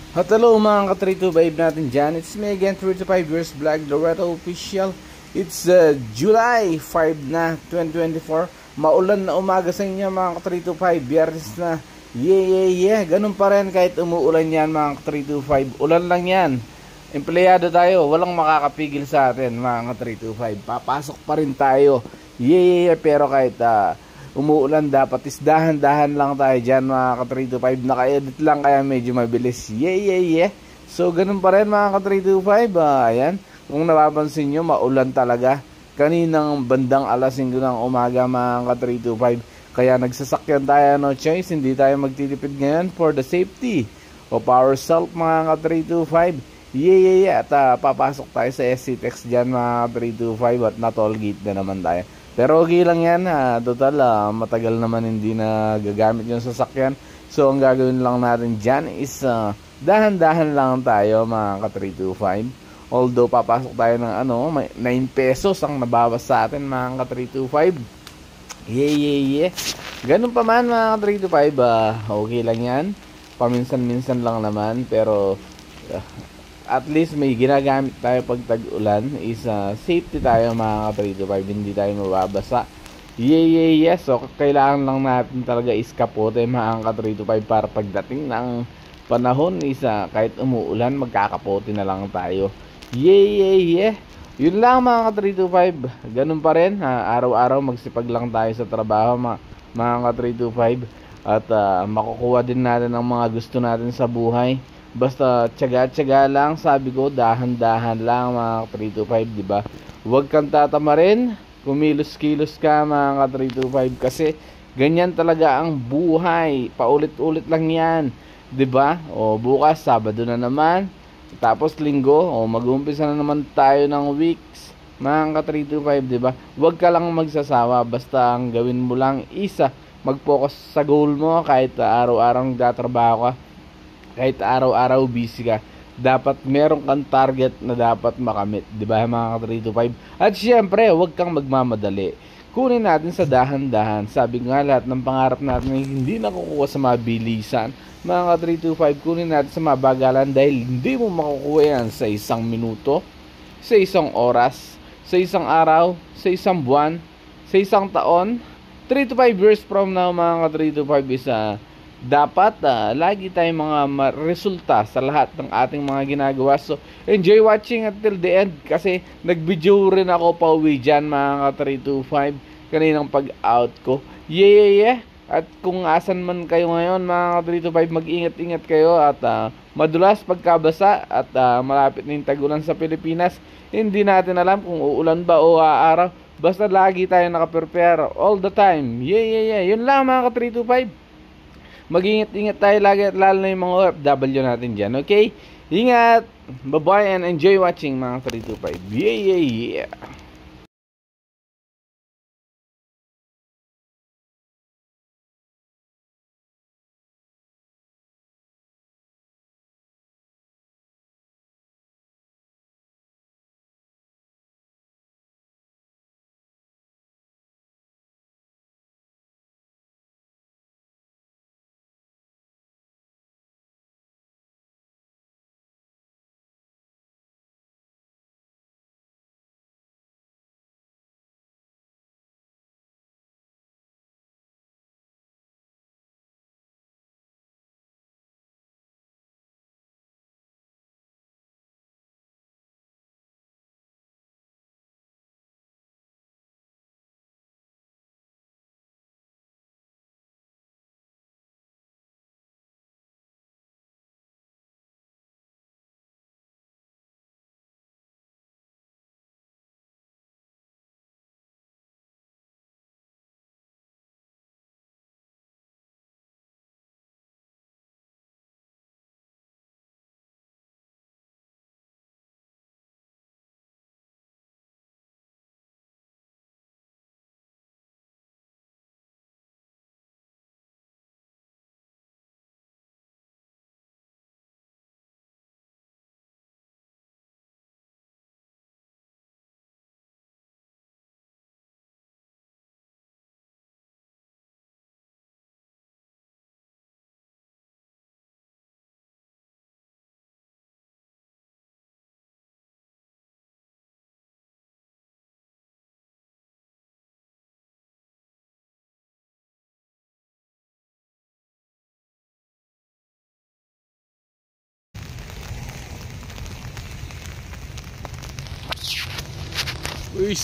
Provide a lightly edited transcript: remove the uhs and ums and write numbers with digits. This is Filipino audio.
At hello mga ka-325 natin dyan. It's me again, 35 years Black Loretto Official. It's July 5 na, 2024. Maulan na umaga sa inyo mga ka-325. Biyernes na. Yeah. Ganun pa rin kahit umuulan yan mga ka-325. Ulan lang yan. Empleyado tayo. Walang makakapigil sa atin mga ka-325. Papasok pa rin tayo. Pero kahit umuulan, dapat is dahan-dahan lang tayo dyan mga ka-325. Naka-edit lang kaya medyo mabilis. So ganun pa rin mga ka-325. Ayan, kung napapansin nyo, maulan talaga kaninang bandang alas 5 ng umaga mga ka-325. Kaya nagsasakyan tayo, no choice, hindi tayo magtitipid ngayon for the safety of ourselves mga ka-325. At papasok tayo sa SCTEX dyan mga ka-325 at na-toll gate na naman tayo. Pero okay lang yan, total matagal naman hindi na gagamit yung sasakyan. So ang gagawin lang natin dyan is dahan-dahan lang tayo mga ka-325. Although papasok tayo ng 9 pesos ang nabawas sa atin mga ka-325. Ganun pa man mga ka-325, okay lang yan. Paminsan-minsan lang naman, pero at least may ginagamit tayo pag tag-ulan is safety tayo mga ka-325, hindi tayo mababasa. So kailangan lang natin talaga is kapote mga ka-325 para pagdating ng panahon is kahit umuulan magkakapote na lang tayo. Yun lang mga ka-325. Ganun pa rin, araw-araw magsipag lang tayo sa trabaho mga ka-325. At makukuha din natin ang mga gusto natin sa buhay. Basta tiyaga-tiyaga lang, sabi ko, dahan-dahan lang mga ka-325, di ba? Huwag kang tatamarin, kumilos-kilos ka mga ka-325 kasi ganyan talaga ang buhay. Paulit-ulit lang 'yan, di ba? O bukas Sabado na naman, tapos Linggo, o mag-uumpisa na naman tayo ng weeks mga ka-325, di ba? Huwag ka lang magsasawa, basta ang gawin mo lang isa, mag-focus sa goal mo kahit araw-araw nagtatrabaho ka. Kahit araw-araw busy ka, dapat meron kang target na dapat makamit, di ba mga ka-325? At syempre, huwag kang magmamadali. Kunin natin sa dahan-dahan. Sabi nga, lahat ng pangarap natin ay hindi nakukuha sa mabilisan. Mga ka-325, kunin natin sa mabagalan dahil hindi mo makukuha yan sa isang minuto, sa isang oras, sa isang araw, sa isang buwan, sa isang taon. 3 to 5 years from now mga ka-325 is dapat lagi tayong mga resulta sa lahat ng ating mga ginagawa. So enjoy watching until the end kasi nag-video rin ako pa uwi dyan mga ka-325 kaninang pag-out ko. At kung asan man kayo ngayon mga ka-325, mag-ingat-ingat kayo at madulas pagkabasa at malapit na yung tag-ulan sa Pilipinas. Hindi natin alam kung uulan ba o aaraw. Basta lagi tayo naka-prepare all the time. Yun lang mga ka-325. Mag-ingat-ingat tayo lagi at lalo na yung mga OFW natin dyan, okay? Ingat! Bye-bye and enjoy watching mga 325. Yeah! Uy.